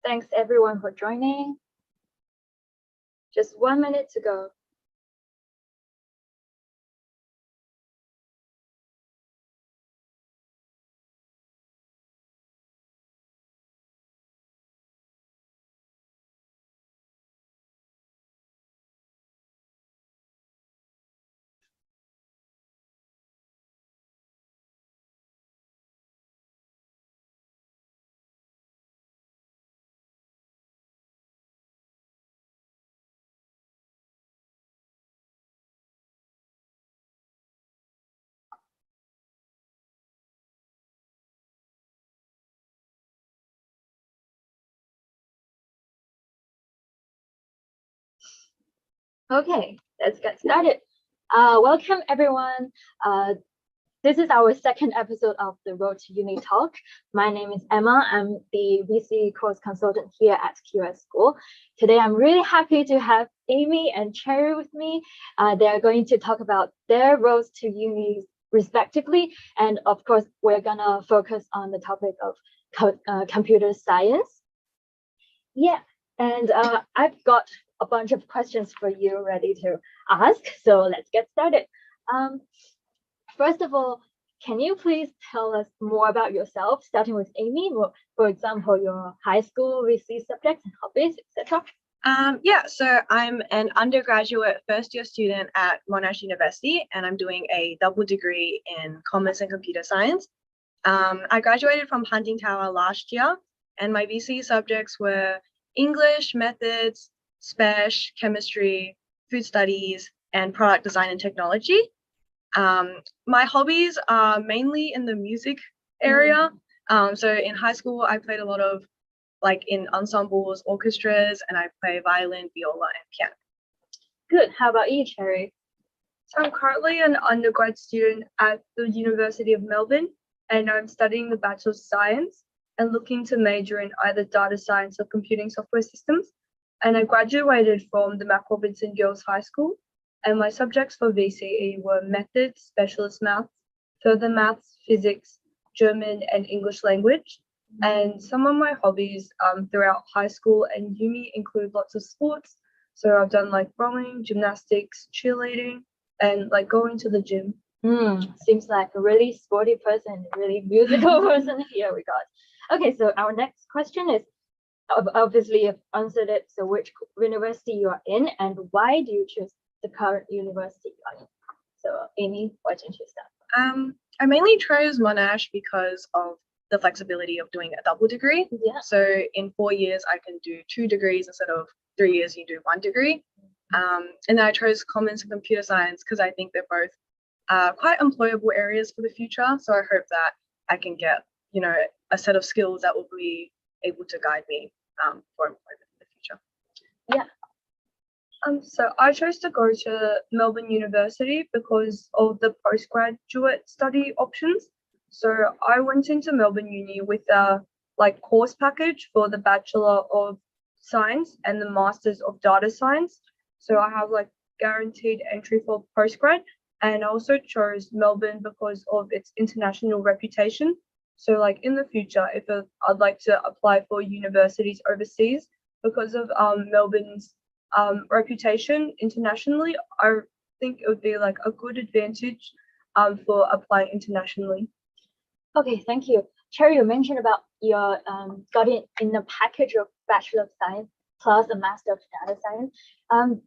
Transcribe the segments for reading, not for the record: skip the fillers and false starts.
Thanks everyone for joining. Just 1 minute to go. Okay, let's get started. Welcome everyone. This is our second episode of the Road to Uni Talk. My name is Emma. I'm the VC course consultant here at QS School. Today, I'm really happy to have Amy and Cherry with me. They are going to talk about their roads to uni respectively. And of course, we're gonna focus on the topic of computer science. Yeah, and I've got a bunch of questions for you ready to ask. So let's get started. First of all, can you please tell us more about yourself, starting with Amy, for example, your high school VC subjects and hobbies, etc.? Yeah, so I'm an undergraduate first-year student at Monash University, and I'm doing a double degree in commerce and computer science. I graduated from Hunting Tower last year, and my VC subjects were English, methods, spec, chemistry, food studies, and product design and technology. My hobbies are mainly in the music area. So in high school, I played a lot of in ensembles, orchestras, and I play violin, viola, and piano. Good. How about you, Cherry? So I'm currently an undergrad student at the University of Melbourne, and I'm studying the Bachelor of Science and looking to major in either data science or computing software systems. And I graduated from the Mac Robinson Girls High School, and my subjects for VCE were methods, specialist maths, further maths, physics, German, and English language. And some of my hobbies throughout high school and uni include lots of sports. So I've done rowing, gymnastics, cheerleading, and going to the gym. Seems like a really sporty person, really musical person here we got. Okay, so our next question is, obviously you've answered it, so which university you are in and why do you choose the current university you are in? So Amy, why don't you start? I mainly chose Monash because of the flexibility of doing a double degree. Yeah. So in 4 years, I can do 2 degrees instead of 3 years, you do 1 degree. And then I chose commerce and computer science because I think they're both quite employable areas for the future. So I hope that I can get, a set of skills that will be able to guide me for employment in the future. Yeah. So I chose to go to Melbourne University because of the postgraduate study options. So I went into Melbourne Uni with a course package for the Bachelor of Science and the Masters of Data Science. So I have guaranteed entry for postgrad, and I also chose Melbourne because of its international reputation. So in the future, if I'd like to apply for universities overseas because of Melbourne's reputation internationally, I think it would be a good advantage for applying internationally. Okay, thank you. Cherry, you mentioned about your got it in the package of Bachelor of Science plus a Master of Data Science.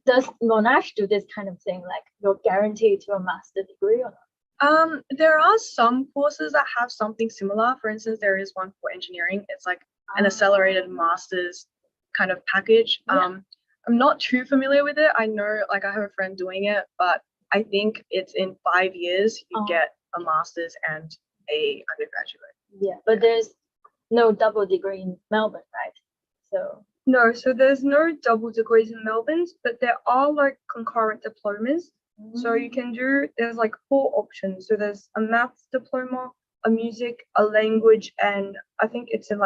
Does Monash do this kind of thing, you're guaranteed to a master degree or not? There are some courses that have something similar. For instance, there is one for engineering. It's an accelerated master's kind of package. Yeah. I'm not too familiar with it. I know I have a friend doing it, but I think it's in 5 years you get a master's and a undergraduate. Yeah, but there's no double degree in Melbourne, right? So no, so there's no double degrees in Melbourne, but there are concurrent diplomas. So you can do, there's 4 options. So there's a maths diploma, a music, a language, and I think it's an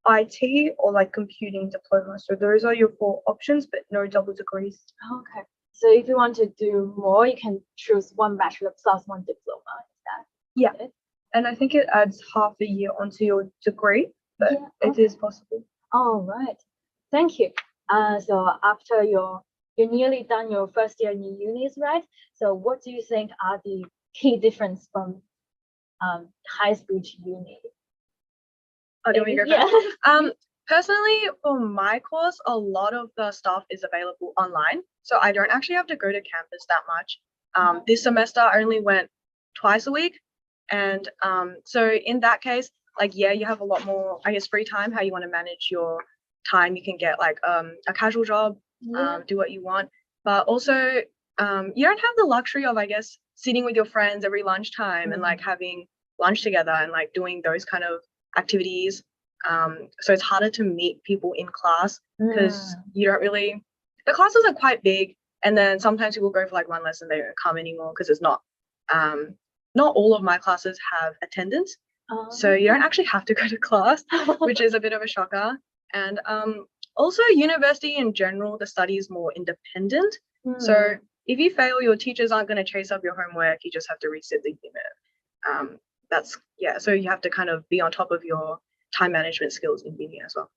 IT or computing diploma. So those are your 4 options, but no double degrees. Okay. So if you want to do more, you can choose 1 bachelor plus 1 diploma. Is that yeah it? And I think it adds half a year onto your degree. but Yeah, it is possible. All right. Thank you. So after you're nearly done your first year in unis, right? So what do you think are the key difference from high school to uni? Oh, do you want me to go Yeah. first? Personally, for my course, a lot of the stuff is available online, so I don't actually have to go to campus that much. This semester I only went twice a week, and so in that case, like, yeah, you have a lot more, I guess, free time, how you want to manage your time. You can get like a casual job, Yeah. do what you want, but also you don't have the luxury of, I guess, sitting with your friends every lunchtime and like having lunch together and like doing those kind of activities. So it's harder to meet people in class because you don't really, the classes are quite big, and then sometimes people go for like one lesson, they don't come anymore because it's not all of my classes have attendance. So you don't actually have to go to class, which is a bit of a shocker. And also university in general, the study is more independent. So if you fail, your teachers aren't going to chase up your homework. You just have to resit the unit. So you have to kind of be on top of your time management skills in uni as well.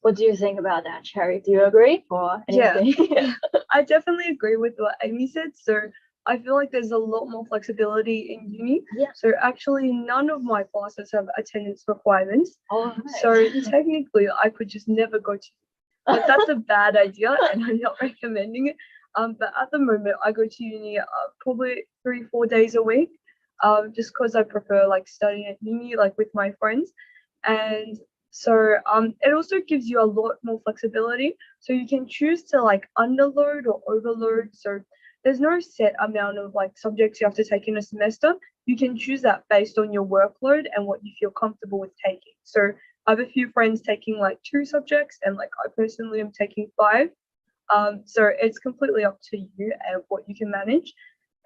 What do you think about that, Cherry? Do you agree or anything? Yeah. I definitely agree with what Amy said. So I feel like there's a lot more flexibility in uni. Yeah. So actually none of my classes have attendance requirements. All right. So technically I could just never go to, but that's a bad idea and I'm not recommending it. But at the moment I go to uni probably 3-4 days a week. Just because I prefer like studying at uni like with my friends. And so it also gives you a lot more flexibility. So you can choose to like underload or overload. So there's no set amount of like subjects you have to take in a semester. You can choose that based on your workload and what you feel comfortable with taking. So I have a few friends taking like 2 subjects, and like I personally am taking 5. So it's completely up to you and what you can manage.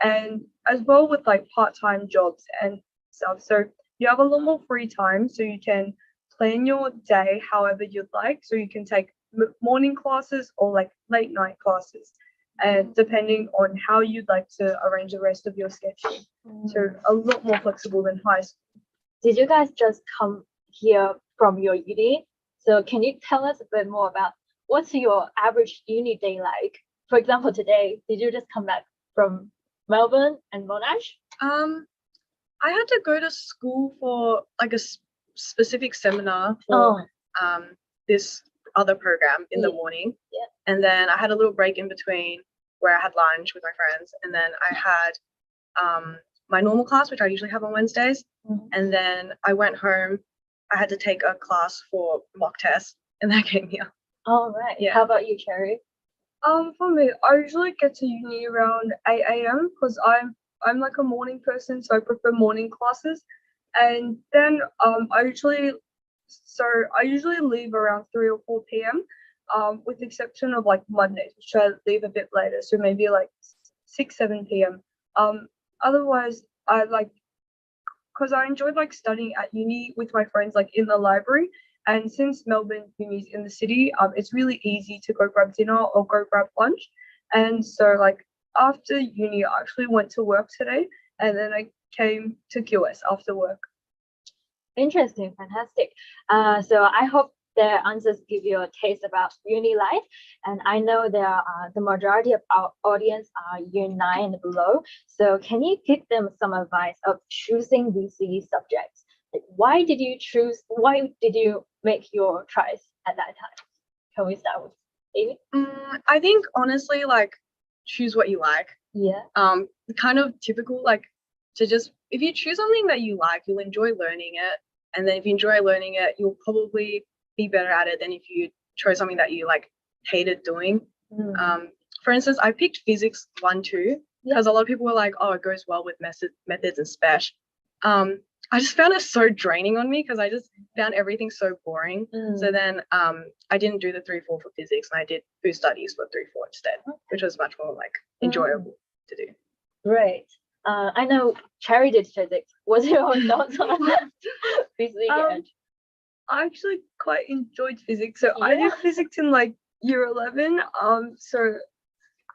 And as well with like part-time jobs and stuff. So you have a lot more free time, so you can plan your day however you'd like. So you can take morning classes or like late night classes, and depending on how you'd like to arrange the rest of your schedule. So a lot more flexible than high school. Did you guys just come here from your uni? So can you tell us a bit more about what's your average uni day like? For example, today, did you just come back from Melbourne and Monash? I had to go to school for like a specific seminar for this other program in the morning. Yeah. And then I had a little break in between where I had lunch with my friends, and then I had my normal class, which I usually have on Wednesdays. And then I went home. I had to take a class for mock test, and that came here. All right. Yeah. How about you, Cherry? For me, I usually get to uni around 8 a.m. because I'm like a morning person, so I prefer morning classes. And then I usually leave around 3 or 4 p.m. With the exception of like Mondays, which I leave a bit later, so maybe like 6-7 p.m. Otherwise I like, because I enjoyed like studying at uni with my friends like in the library. And since Melbourne Uni's in the city, it's really easy to go grab dinner or go grab lunch. And so like after uni, I actually went to work today, and then I came to QS after work. Interesting, fantastic. So I hope their answers give you a taste about uni life. And I know there are the majority of our audience are year 9 and below. So can you give them some advice of choosing VC subjects? Like, why did you make your choice at that time? Can we start with Amy? I think honestly, like, choose what you like. Yeah. Kind of typical, like, to just, if you choose something that you like, you'll enjoy learning it. And then if you enjoy learning it, you'll probably be better at it than if you chose something that you like hated doing. For instance, I picked physics 1-2 because a lot of people were like, oh, it goes well with methods and spec. I just found it so draining on me because I just found everything so boring. So then I didn't do the 3-4 for physics, and I did food studies for 3-4 instead, which was much more like enjoyable to do. Great. I know Cherry did physics. What's your thoughts on that? Physics. I actually quite enjoyed physics. So I did physics in like year 11.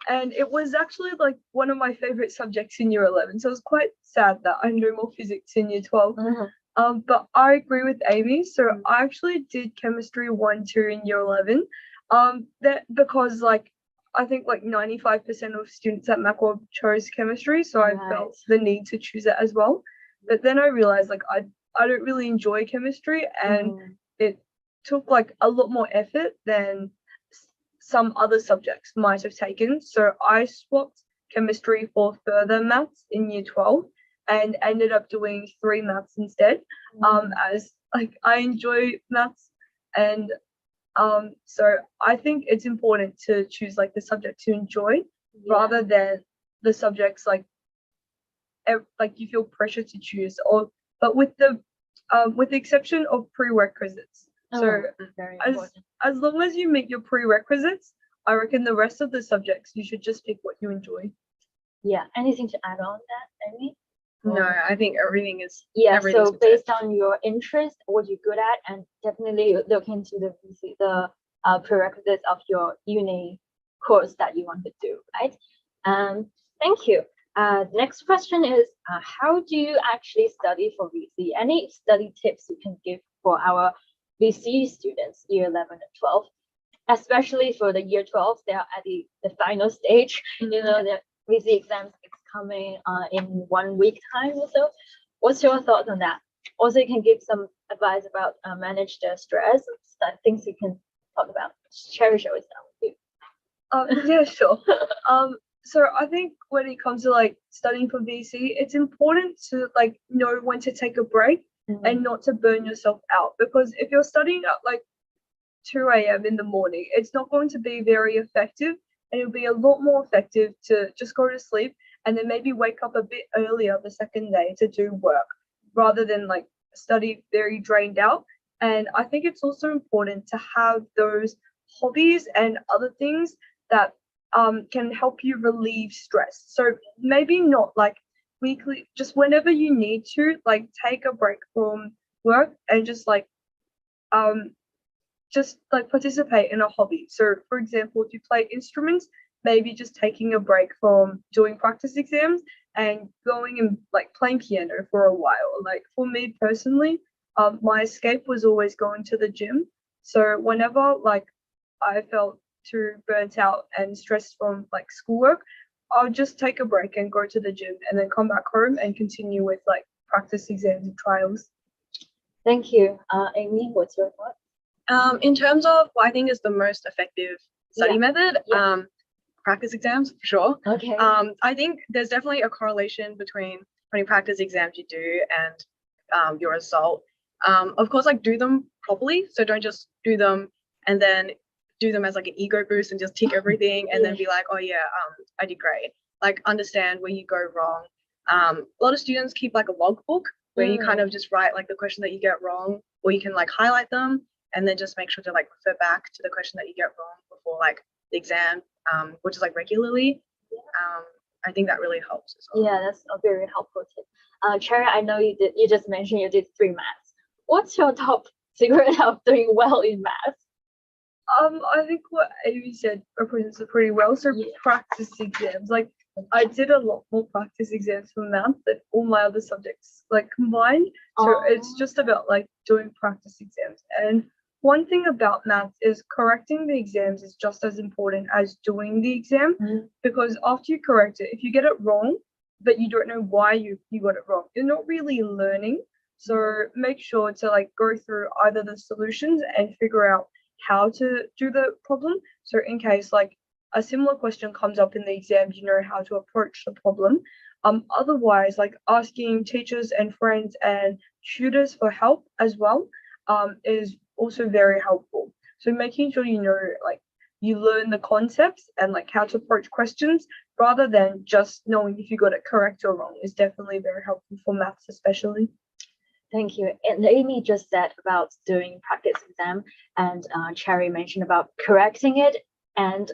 And it was actually like one of my favorite subjects in year 11. So it was quite sad that I know more physics in year 12. But I agree with Amy. So I actually did chemistry 1, 2 in year 11. That because like I think like 95% of students at Macquarie chose chemistry, so I Right. felt the need to choose it as well. But then I realized like I don't really enjoy chemistry, and Mhm. it took like a lot more effort than some other subjects might have taken. So I swapped chemistry for further maths in year 12 and ended up doing 3 maths instead. As like I enjoy maths, and so I think it's important to choose like the subject to enjoy Yeah. rather than the subjects like you feel pressure to choose, or but with the exception of prerequisites. So Very as important. as long as you meet your prerequisites, I reckon the rest of the subjects you should just pick what you enjoy. Yeah. Anything to add on that, Amy? No, I think everything is Yeah, everything's so been said. based on your interest, what you're good at, and definitely look into the prerequisites of your uni course that you want to do, right? Thank you. Next question is, how do you actually study for VC? Any study tips you can give for our VC students, year 11 and 12, especially for the year 12, they are at the final stage. You know, the VC exams is coming in 1 week time or so. What's your thoughts on that? Also, you can give some advice about manage the stress, things you can talk about. Cherry show is down with you. Yeah, sure. So I think when it comes to like studying for VC, it's important to like know when to take a break and not to burn yourself out, because if you're studying at like 2 a.m. in the morning, it's not going to be very effective, and it'll be a lot more effective to just go to sleep and then maybe wake up a bit earlier the second day to do work rather than like study very drained out. And I think it's also important to have those hobbies and other things that can help you relieve stress. So maybe not like weekly, just whenever you need to, like take a break from work and just like participate in a hobby. So for example, if you play instruments, maybe just taking a break from doing practice exams and going and like playing piano for a while. Like for me personally, my escape was always going to the gym. So whenever like I felt too burnt out and stressed from like schoolwork, I'll just take a break and go to the gym and then come back home and continue with like practice exams and trials. Thank you. Amy, what's your thought? In terms of what I think is the most effective study method, Yeah. practice exams for sure. Okay. I think there's definitely a correlation between how many practice exams you do and your result. Of course, like do them properly. So don't just do them and then do them as like an ego boost and just tick everything and then be like, oh yeah, I did great. Like understand where you go wrong. A lot of students keep like a logbook where you kind of just write like the question that you get wrong, or you can like highlight them and then just make sure to like refer back to the question that you get wrong before like the exam, which is like regularly. I think that really helps as well. Yeah, that's a very helpful tip. Cherry, I know you just mentioned you did 3 maths. What's your top secret of doing well in math? I think what Amy said represents it pretty well. So practice exams, like I did a lot more practice exams for math than all my other subjects like combined. So it's just about like doing practice exams. And one thing about math is correcting the exams is just as important as doing the exam, because after you correct it, if you get it wrong, but you don't know why you got it wrong, you're not really learning. So make sure to like go through either the solutions and figure out how to do the problem. So in case like a similar question comes up in the exam, you know how to approach the problem. Otherwise, like asking teachers and friends and tutors for help as well is also very helpful. So making sure you know like you learn the concepts and like how to approach questions rather than just knowing if you got it correct or wrong is definitely very helpful for maths especially. Thank you. And Amy just said about doing practice exam, and Cherry mentioned about correcting it and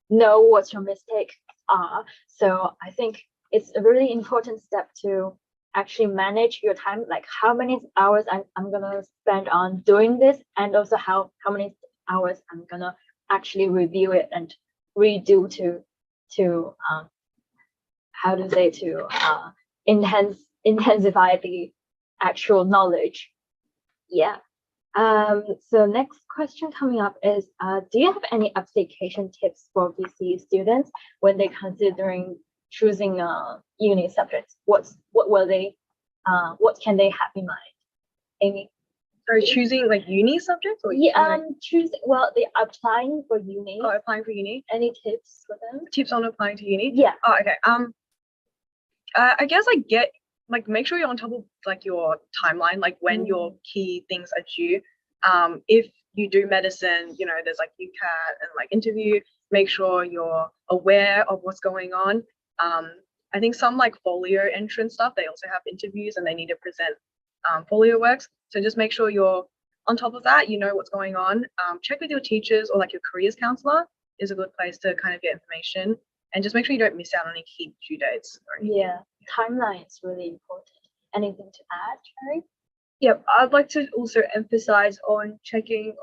know what your mistakes are. So I think it's a really important step to actually manage your time, like how many hours I'm gonna spend on doing this, and also how many hours I'm gonna actually review it and redo to how to say to intensify actual knowledge. Yeah. So next question coming up is, do you have any application tips for VC students when they're considering choosing a uni subject? What can they have in mind? Amy? Or choosing like uni subjects or Yeah, they're applying for uni. oh, applying for uni. Any tips for them? Tips on applying to uni? Yeah. Oh, okay. I guess make sure you're on top of like your timeline, like when your key things are due. If you do medicine, you know, there's like UCAT and like interview, make sure you're aware of what's going on. I think some like folio entrance stuff, they also have interviews and they need to present folio works. So just make sure you're on top of that, you know what's going on. Check with your teachers or like your careers counselor is a good place to kind of get information, and just make sure you don't miss out on any key due dates. Yeah, timeline is really important. Anything to add, Cherry? Yep, I'd like to also emphasize on checking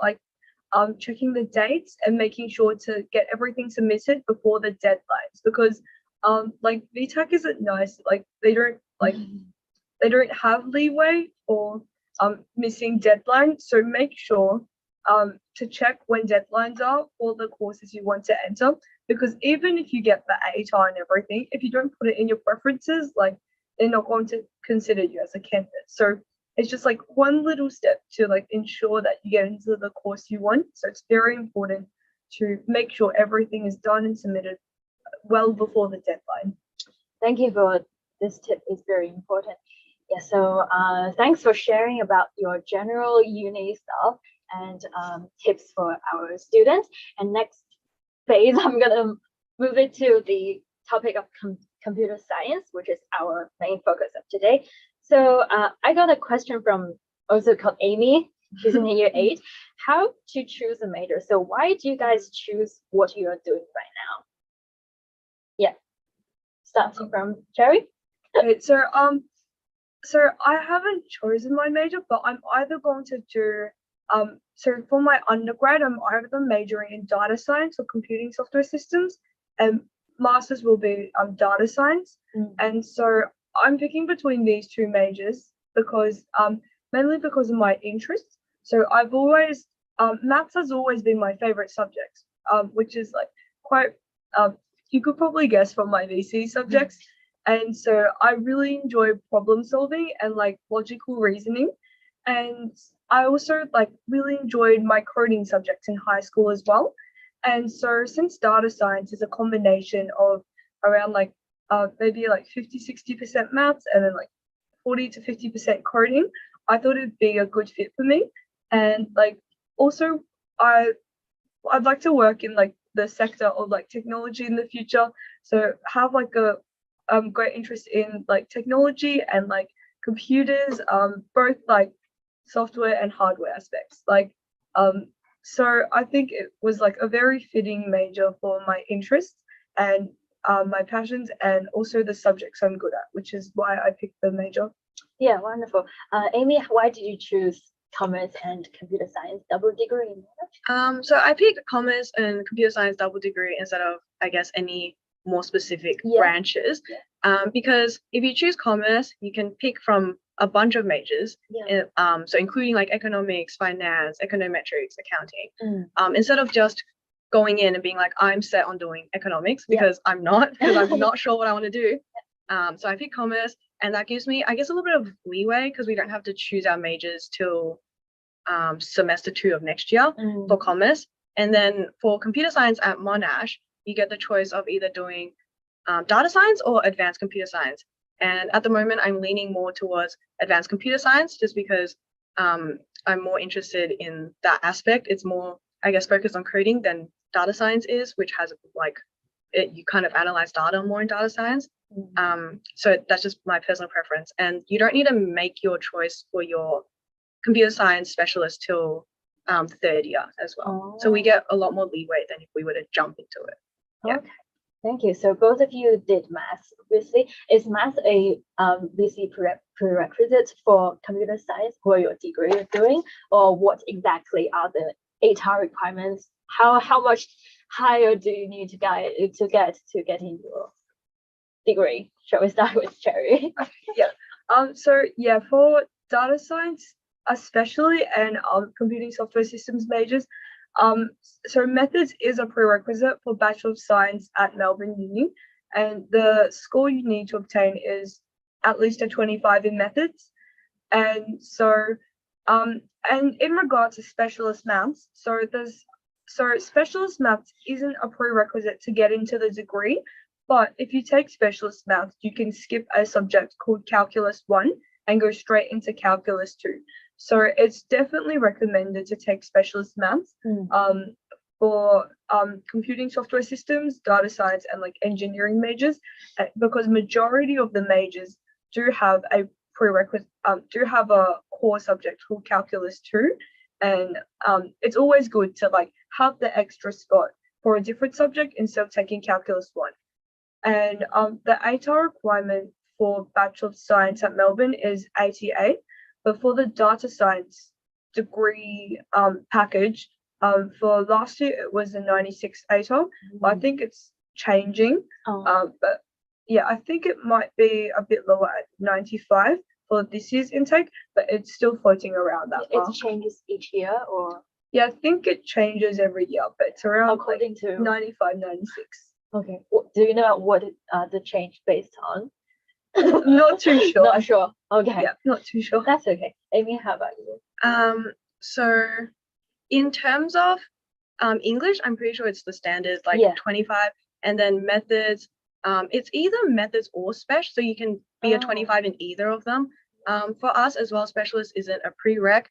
the dates and making sure to get everything submitted before the deadlines, because like VTech isn't nice. Like they don't have leeway for missing deadlines. So make sure to check when deadlines are for the courses you want to enter, because even if you get the ATAR and everything, if you don't put it in your preferences, like they're not going to consider you as a candidate. So it's just like one little step to like ensure that you get into the course you want. So it's very important to make sure everything is done and submitted well before the deadline. Thank you for this tip. Is very important. Yeah, so thanks for sharing about your general uni stuff and tips for our students. And next phase, I'm gonna move it to the topic of computer science, which is our main focus of today. So I got a question from also called Amy. She's in year 8. How to choose a major? So why do you guys choose what you are doing right now? Yeah, starting from Cherry. Okay, so I haven't chosen my major, but I'm either going to do so for my undergrad, I'm either majoring in data science or computing software systems, and masters will be data science. And so I'm picking between these two majors because mainly because of my interests. So I've always maths has always been my favorite subject, which is like quite you could probably guess from my VC subjects. And so I really enjoy problem solving and like logical reasoning. And I also like really enjoyed my coding subjects in high school as well. And so since data science is a combination of around like maybe like 50-60% maths and then like 40 to 50% coding, I thought it'd be a good fit for me. And like also I'd like to work in like the sector of like technology in the future. So have like a great interest in like technology and like computers, both like software and hardware aspects. Like so I think it was like a very fitting major for my interests and my passions, and also the subjects I'm good at, which is why I picked the major. Yeah, wonderful. Amy, why did you choose commerce and computer science double degree? So I picked commerce and computer science double degree instead of, I guess, any more specific branches, because if you choose commerce, you can pick from a bunch of majors, so including like economics, finance, econometrics, accounting, instead of just going in and being like, I'm set on doing economics, because I'm not, because I'm not sure what I want to do. So I picked commerce, and that gives me, I guess, a little bit of leeway because we don't have to choose our majors till semester 2 of next year for commerce. And then for computer science at Monash, you get the choice of either doing data science or advanced computer science. And at the moment, I'm leaning more towards advanced computer science just because I'm more interested in that aspect. It's more, I guess, focused on coding than data science is, which has like, you kind of analyze data more in data science. So that's just my personal preference. And you don't need to make your choice for your computer science specialist till third year as well. So we get a lot more leeway than if we were to jump into it. Okay, thank you. So both of you did math. Obviously, is math a VC prerequisite for computer science for your degree you're doing, or what exactly are the ATAR requirements? How much higher do you need to get in your degree? Shall we start with Cherry? So yeah, for data science, especially, and computing software systems majors. So methods is a prerequisite for Bachelor of Science at Melbourne Uni, and the score you need to obtain is at least a 25 in methods. And so, and in regards to specialist maths, so specialist maths isn't a prerequisite to get into the degree, but if you take specialist maths, you can skip a subject called Calculus 1 and go straight into Calculus 2. So it's definitely recommended to take specialist maths for computing software systems, data science, and like engineering majors, because majority of the majors do have a prerequisite, do have a core subject called Calculus 2, and it's always good to like have the extra spot for a different subject instead of taking Calculus 1. And the ATAR requirement for Bachelor of Science at Melbourne is 88, but for the data science degree package, for last year it was a 96 ATAR. I think it's changing, but yeah, I think it might be a bit lower at 95 for this year's intake, but it's still floating around that mark. It changes each year, or? Yeah, I think it changes every year, but it's around according to 95, 96. Okay. Do you know what the change based on? Not too sure. Not sure. Okay. Yeah, not too sure. That's okay. Amy, how about you? So in terms of English, I'm pretty sure it's the standard, like 25, and then methods, it's either methods or spec, so you can be a 25 in either of them. For us as well, specialist isn't a prereq.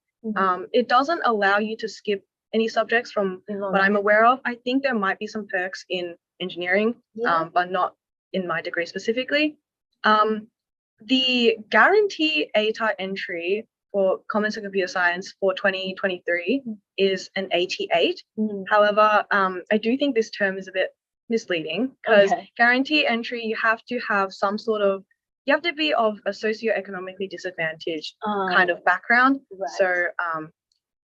It doesn't allow you to skip any subjects from what I'm aware of. I think there might be some perks in engineering, but not in my degree specifically. The guarantee ATAR entry for Commerce and Computer Science for 2023 is an 88. However, I do think this term is a bit misleading, because guarantee entry, you have to have some sort of, you have to be of a socioeconomically disadvantaged kind of background. Right. So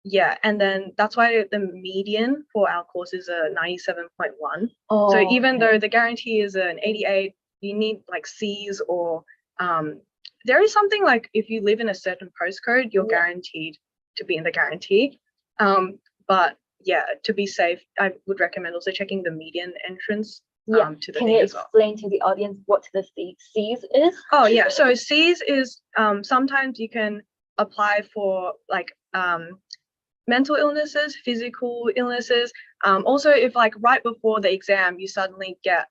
yeah, and then that's why the median for our course is a 97.1. So even though the guarantee is an 88, you need like C's, or there is something like if you live in a certain postcode, you're guaranteed to be in the guarantee. But yeah, to be safe, I would recommend also checking the median entrance to the Can thing you as well. explain to the audience what the C's is? Oh yeah, so C's is sometimes you can apply for like mental illnesses, physical illnesses. Also, if like right before the exam you suddenly get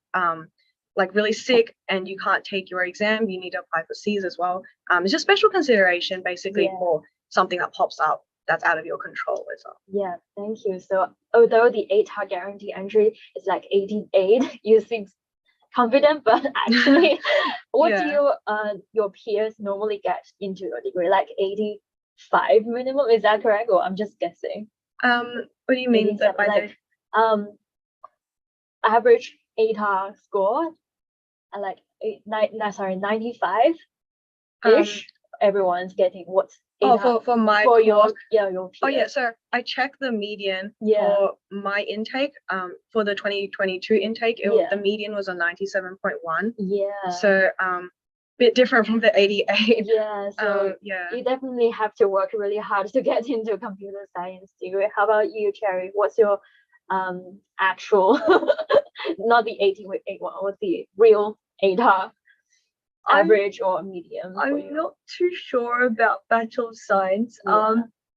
like really sick and you can't take your exam, you need to apply for C's as well. It's just special consideration basically for something that pops up that's out of your control as well. Yeah, thank you. So although the ATAR guarantee entry is like 88, you seem confident, but actually what do your peers normally get into your degree? Like 85 minimum, is that correct? Or I'm just guessing. What do you mean by like average ATAR score, like 95 ish? Everyone's getting what's for my for course. your peers. Oh yeah, so I checked the median for my intake. For the 2022 intake, the median was a 97.1. So bit different from the 88. So you definitely have to work really hard to get into computer science degree. How about you, Cherry? What's your actual not the 81, what's the real ATAR average or medium? I'm not too sure about Bachelor of Science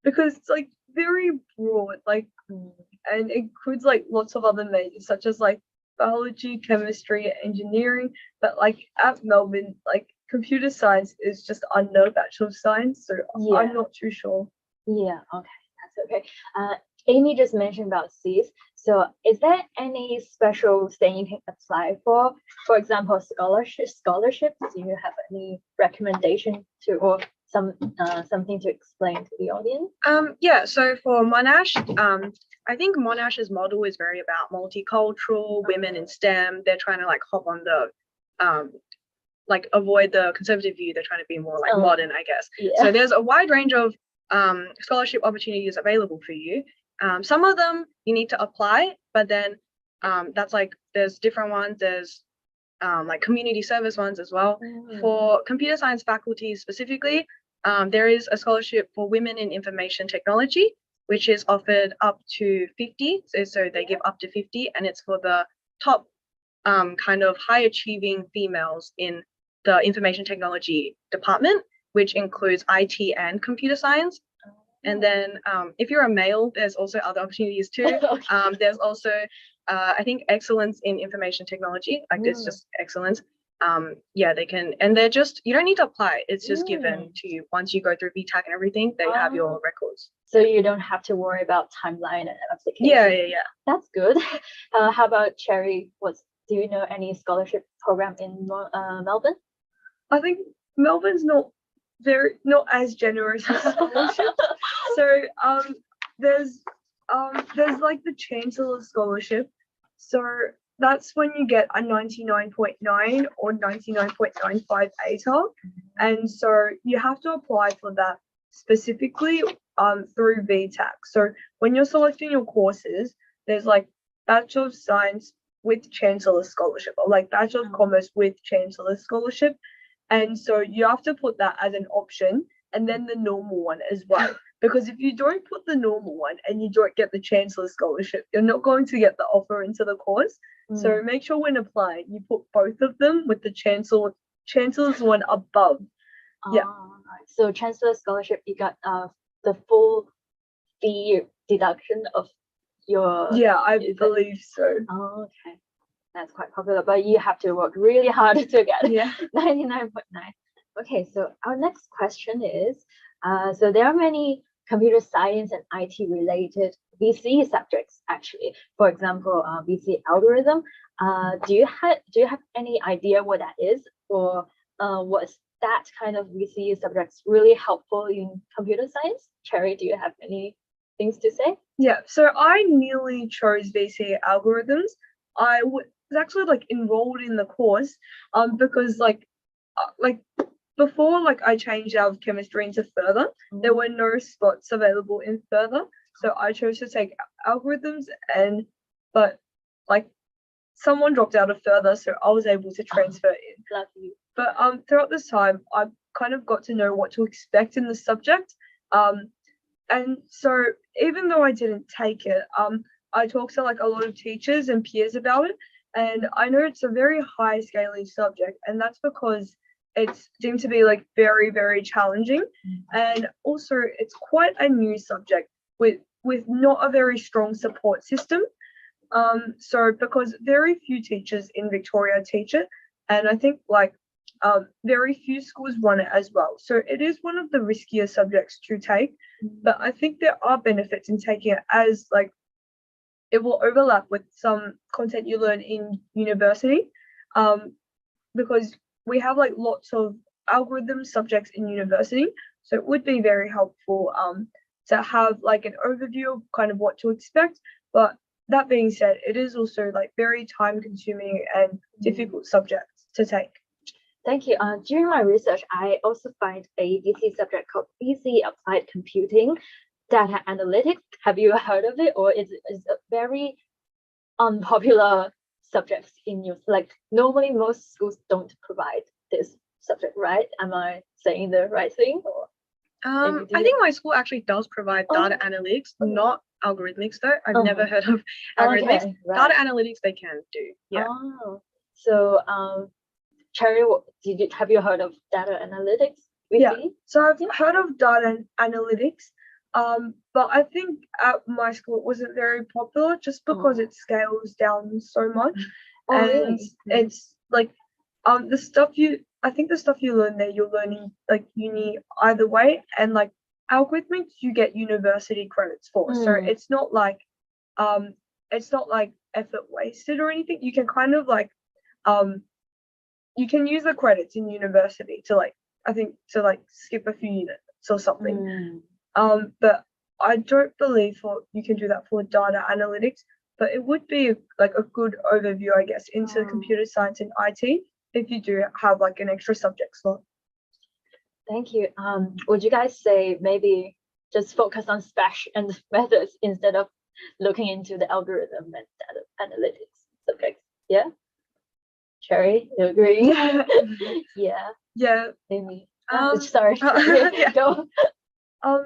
because it's like very broad, like and it includes like lots of other majors such as like biology, chemistry, engineering, but like at Melbourne, like computer science is just under Bachelor of Science, so I'm not too sure. Okay, that's okay. Amy just mentioned about C's. So is there any special thing you can apply for example, scholarships? Do you have any recommendation to, or something to explain to the audience? Yeah, so for Monash, I think Monash's model is very about multicultural, women in STEM. They're trying to like hop on the like avoid the conservative view. They're trying to be more like modern, I guess. So there's a wide range of scholarship opportunities available for you. Some of them you need to apply, but then that's like there's different ones. There's like community service ones as well. For computer science faculty specifically, there is a scholarship for women in information technology, which is offered up to 50. So they give up to 50, and it's for the top kind of high achieving females in the information technology department, which includes IT and computer science. And then if you're a male, there's also other opportunities too. There's also, I think, excellence in information technology, like it's just excellence. Yeah, they can, and they're just, you don't need to apply. It's just given to you. Once you go through VTAC and everything, they have your records. So you don't have to worry about timeline and application. Yeah. That's good. How about Cherry? Do you know any scholarship program in Melbourne? I think Melbourne's not as generous as scholarships. So there's like the Chancellor Scholarship. So that's when you get a 99.9 or 99.95 ATAR. And so you have to apply for that specifically through VTAC. So when you're selecting your courses, there's like Bachelor of Science with Chancellor Scholarship, or like Bachelor of Commerce with Chancellor Scholarship. And so you have to put that as an option, and then the normal one as well. Because if you don't put the normal one and you don't get the Chancellor Scholarship, you're not going to get the offer into the course. So make sure when applying, you put both of them with the Chancellor's one above. Yeah. So Chancellor Scholarship, you got the full fee deduction of your. Yeah, I believe so. Oh, okay. That's quite popular, but you have to work really hard to get 99.9. Okay, so our next question is, so there are many computer science and IT related VC subjects actually. For example, VC algorithm. Do you have any idea what that is, or was that kind of VC subjects really helpful in computer science? Cherry, do you have any things to say? Yeah, so I nearly chose VC algorithms. I was actually like enrolled in the course because like before I changed out of chemistry into further, there were no spots available in further, so I chose to take algorithms, but like someone dropped out of further, so I was able to transfer in. Lucky. But throughout this time, I kind of got to know what to expect in the subject, and so even though I didn't take it, I talked to like a lot of teachers and peers about it, and I know it's a very high scaling subject, and that's because it's deemed to be like very, very challenging, and also it's quite a new subject with not a very strong support system. So because very few teachers in Victoria teach it, and I think very few schools run it as well. So it is one of the riskier subjects to take, but I think there are benefits in taking it, as like it will overlap with some content you learn in university, because we have like lots of algorithm subjects in university. So it would be very helpful to have like an overview of kind of what to expect. But that being said, it is also like very time consuming and difficult subjects to take. Thank you. During my research, I also find a VC subject called VC Applied Computing Data Analytics. Have you heard of it, or is it a very unpopular subject in your, like normally most schools don't provide this subject, right? Am I saying the right thing? Or I think my school actually does provide data analytics, not algorithmics though. I've never heard of algorithmics. Okay, right. Data analytics they can do. Yeah. Oh, so Cherry, have you heard of data analytics? Yeah. So I've heard of data analytics, but I think at my school it wasn't very popular just because it scales down so much, and really? it's like the stuff you learn there, you're learning like uni either way, and like algorithmics you get university credits for. So it's not like effort wasted or anything. You can kind of like you can use the credits in university to skip a few units or something. But I don't believe you can do that for data analytics, but it would be like a good overview, I guess, into computer science and IT if you do have like an extra subject slot. Thank you. Would you guys say maybe just focus on SPASH and methods instead of looking into the algorithm and data analytics subjects? Yeah? Cherry, you agree? Yeah. Yeah. Maybe. Sorry. yeah. Go.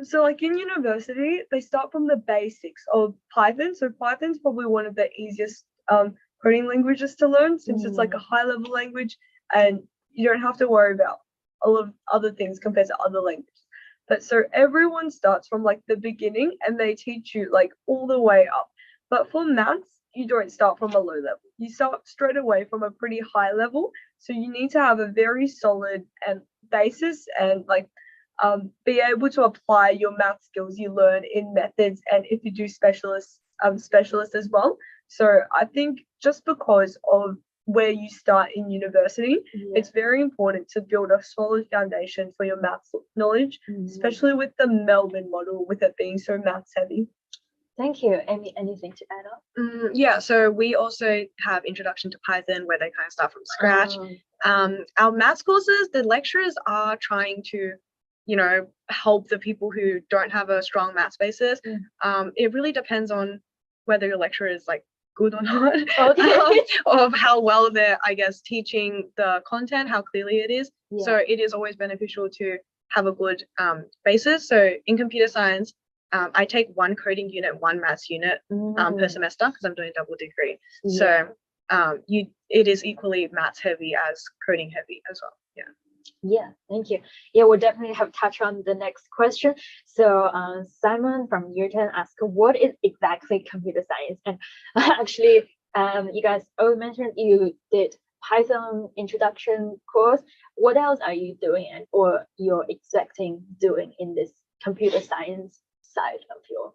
So like in university, they start from the basics of Python. So Python's probably one of the easiest coding languages to learn since it's like a high level language and you don't have to worry about a lot of other things compared to other languages. But so everyone starts from like the beginning and they teach you like all the way up. But for maths, you don't start from a low level. You start straight away from a pretty high level. So you need to have a very solid and basis and like be able to apply your math skills you learn in methods and if you do specialist as well. So I think just because of where you start in university, it's very important to build a solid foundation for your maths knowledge, especially with the Melbourne model, with it being so maths heavy. Thank you. Amy, anything to add on? Yeah, so we also have Introduction to Python where they kind of start from scratch. Our maths courses, the lecturers are trying to, you know, help the people who don't have a strong maths basis. It really depends on whether your lecturer is like good or not, of how well they're, I guess, teaching the content, how clearly it is. So it is always beneficial to have a good basis. So in computer science, I take one coding unit, one maths unit per semester because I'm doing a double degree. So it is equally maths heavy as coding heavy as well. Yeah, thank you. Yeah, we'll definitely have touch on the next question. So Simon from year 10 asked, what is exactly computer science? And actually, you guys all mentioned you did Python introduction course. What else are you doing or you're expecting doing in this computer science side of your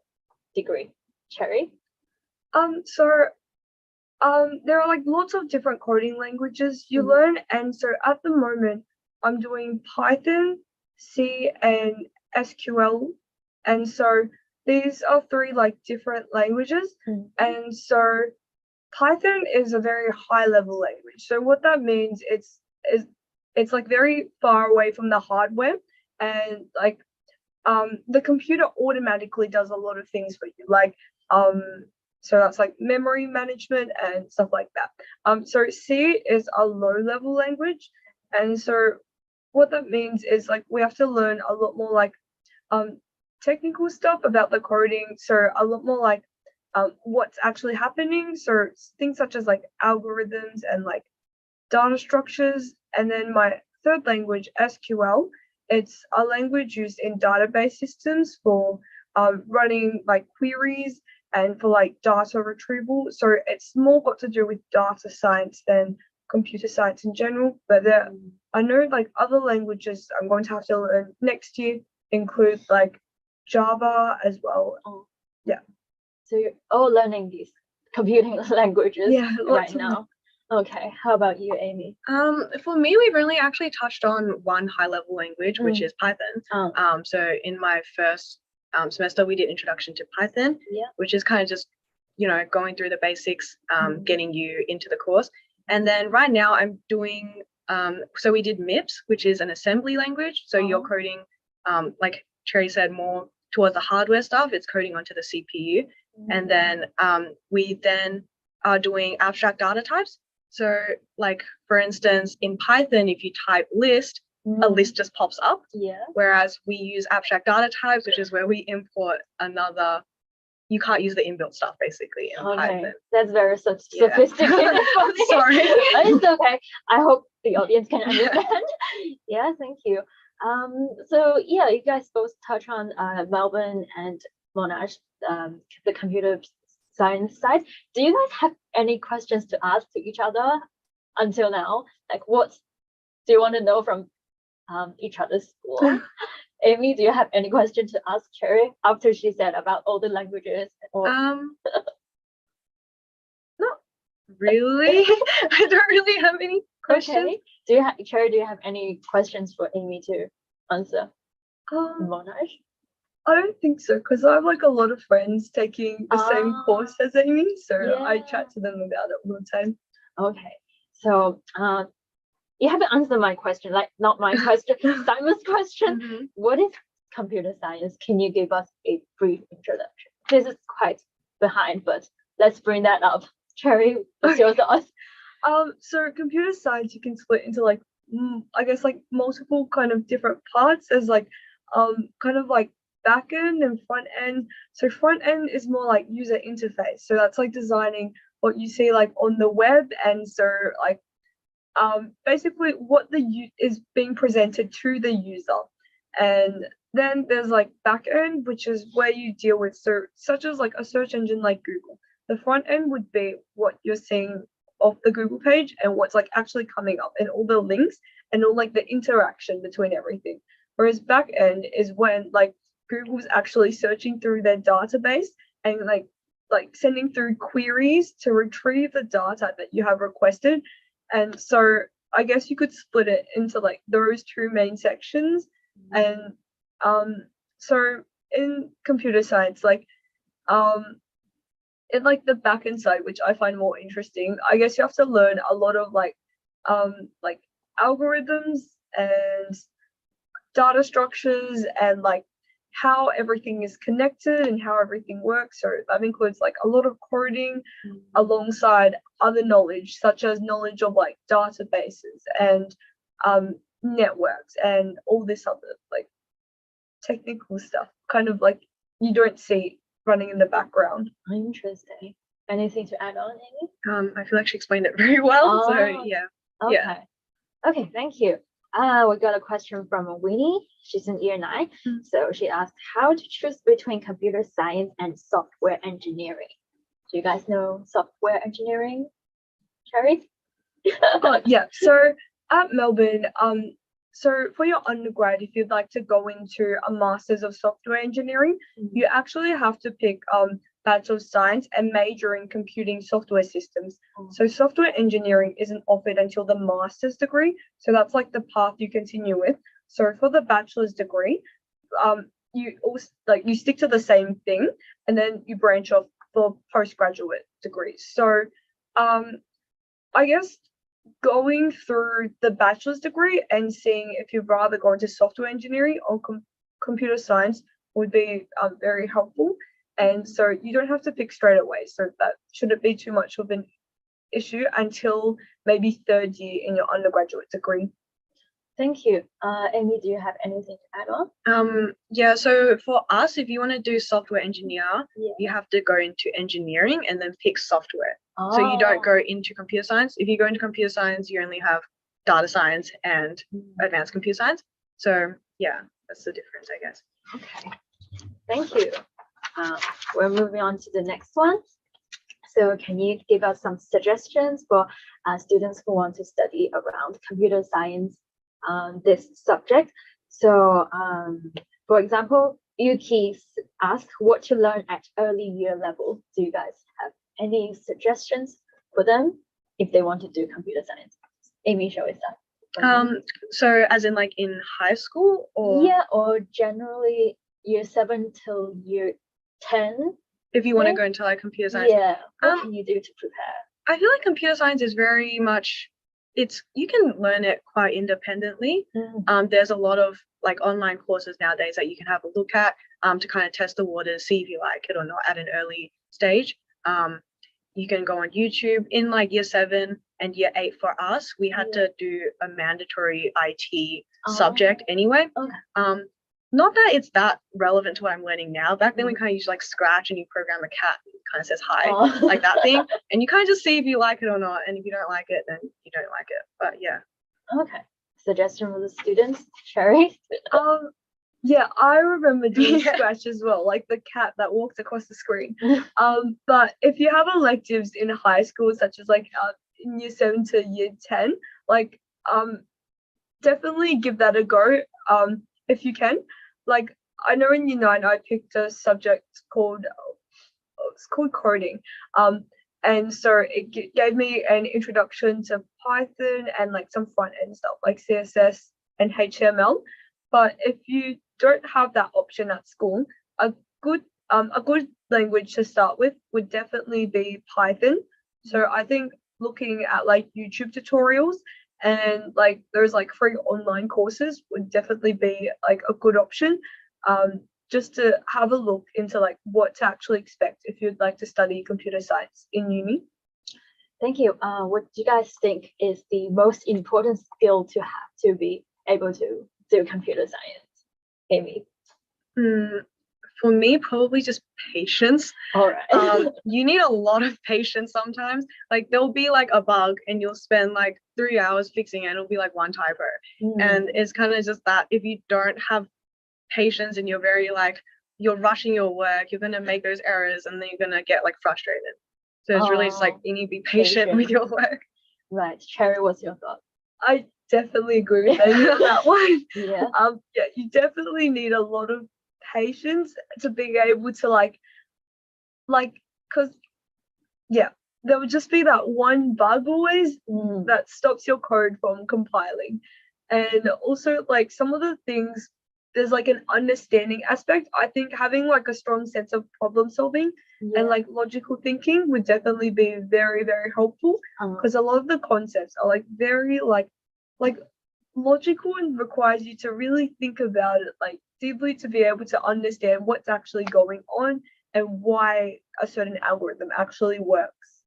degree? Cherry? There are like lots of different coding languages you learn, and so at the moment I'm doing Python, C, and SQL, and so these are three like different languages, and so Python is a very high level language. So what that means it's like very far away from the hardware, and like the computer automatically does a lot of things for you, like so that's like memory management and stuff like that. So C is a low level language, and so what that means is like we have to learn a lot more like technical stuff about the coding, so a lot more like what's actually happening, so things such as like algorithms and like data structures. And then my third language, SQL, it's a language used in database systems for running like queries and for like data retrieval. So it's more got to do with data science than computer science in general. But I know like other languages I'm going to have to learn next year include like Java as well. So you're all learning these computing languages right of now. Okay, how about you, Amy? For me, we've only actually touched on one high level language, which is Python. So in my first semester, we did Introduction to Python, which is kind of just, you know, going through the basics, getting you into the course. And then right now I'm doing, so we did MIPS, which is an assembly language. So you're coding, like Cherry said, more towards the hardware stuff. It's coding onto the CPU. And then we then are doing abstract data types. So like, for instance, in Python, if you type list, a list just pops up. Whereas we use abstract data types, which is where we import another, you can't use the inbuilt stuff basically in Python. That's very sophisticated for me. Sorry. It's okay. I hope the audience can understand. Thank you. So yeah, you guys both touch on Melbourne and Monash, the computer science side. Do you guys have any questions to ask to each other until now? Like, what do you want to know from each other's school? Amy, do you have any question to ask Cherry after she said about all the languages? Or not really. I don't really have any questions. Okay. Do you have Cherry? Do you have any questions for Amy to answer? Monash? I don't think so, because I have like a lot of friends taking the same course as Amy, so I chat to them about it all the time. Okay, so you haven't answered my question, like not my question, Simon's question. What is computer science? Can you give us a brief introduction? This is quite behind, but let's bring that up. Cherry, what's your thoughts? So computer science you can split into like I guess like multiple kind of different parts. There's like kind of like back end and front end. So front end is more like user interface. So that's like designing what you see like on the web, and so like basically what is being presented to the user. And then there's like back end, which is where you deal with such as like a search engine like Google. The front end would be what you're seeing off the Google page and what's like actually coming up and all the links and all like the interaction between everything. Whereas back end is when like Google's actually searching through their database and like sending through queries to retrieve the data that you have requested. And so I guess you could split it into like those two main sections. And so in computer science, like in like the backend side, which I find more interesting, I guess you have to learn a lot of like algorithms and data structures and like how everything is connected and how everything works. So that includes like a lot of coding alongside other knowledge, such as knowledge of like databases and networks and all this other like technical stuff, kind of like you don't see running in the background. Interesting. Anything to add on, Amy? I feel like she explained it very well. So yeah. Okay. Yeah. Okay, thank you. We got a question from Winnie. She's in year 9. So she asked how to choose between computer science and software engineering. Do you guys know software engineering? Cherry? Yeah. So at Melbourne, so for your undergrad, if you'd like to go into a Masters of Software Engineering, you actually have to pick Bachelor of Science and major in Computing Software Systems. So software engineering isn't offered until the master's degree. So that's like the path you continue with. So for the bachelor's degree, you also like you stick to the same thing and then you branch off for postgraduate degrees. So I guess going through the bachelor's degree and seeing if you'd rather go into software engineering or computer science would be very helpful. And so you don't have to pick straight away. So that shouldn't be too much of an issue until maybe 3rd year in your undergraduate degree. Thank you. Amy, do you have anything to add on? Yeah, so for us, if you want to do software engineer, you have to go into engineering and then pick software. So you don't go into computer science. If you go into computer science, you only have data science and advanced computer science. So yeah, that's the difference, I guess. Okay, thank you. We're moving on to the next one. So can you give us some suggestions for students who want to study around computer science, this subject? So for example, Yuki asked what to learn at early year level. Do you guys have any suggestions for them if they want to do computer science? Amy, shall we start? So as in like in high school or? Yeah, or generally year 7 till year 10. If you want to go into like computer science. Yeah, what can you do to prepare? I feel like computer science is very much, you can learn it quite independently. There's a lot of like online courses nowadays that you can have a look at to kind of test the waters, see if you like it or not at an early stage. You can go on YouTube. In like year 7 and year 8 for us, we had to do a mandatory IT subject anyway. Not that it's that relevant to what I'm learning now. Back then we kind of used like Scratch and you program a cat and it kind of says hi, like that thing. And you kind of just see if you like it or not. And if you don't like it, then you don't like it. But yeah. Okay. Suggestion for the students, Cherry? Yeah, I remember doing Scratch as well, like the cat that walks across the screen. But if you have electives in high school, such as like in year 7 to year 10, like definitely give that a go if you can. Like I know in year 9 I picked a subject called coding. And so it gave me an introduction to Python and like some front end stuff like CSS and HTML. But if you don't have that option at school, a good language to start with would definitely be Python. So I think looking at like YouTube tutorials and like there's like free online courses would definitely be like a good option, just to have a look into like what to actually expect if you'd like to study computer science in uni. Thank you. What do you guys think is the most important skill to have to be able to do computer science? Amy. For me, probably just patience. All right. You need a lot of patience sometimes. Like there'll be like a bug and you'll spend like 3 hours fixing it and it'll be like one typo. And it's kind of just that if you don't have patience and you're very like, you're rushing your work, you're going to make those errors and then you're going to get like frustrated. So it's really just like you need to be patient with your work. Right. Cherry, what's your thought? I definitely agree with Amy on that one. Yeah. Yeah, you definitely need a lot of patience to be able to like, because yeah, there would just be that one bug always that stops your code from compiling. And also like some of the things, there's like an understanding aspect. I think having like a strong sense of problem solving and like logical thinking would definitely be very, very helpful, because a lot of the concepts are like very like logical and requires you to really think about it like deeply to be able to understand what's actually going on and why a certain algorithm actually works.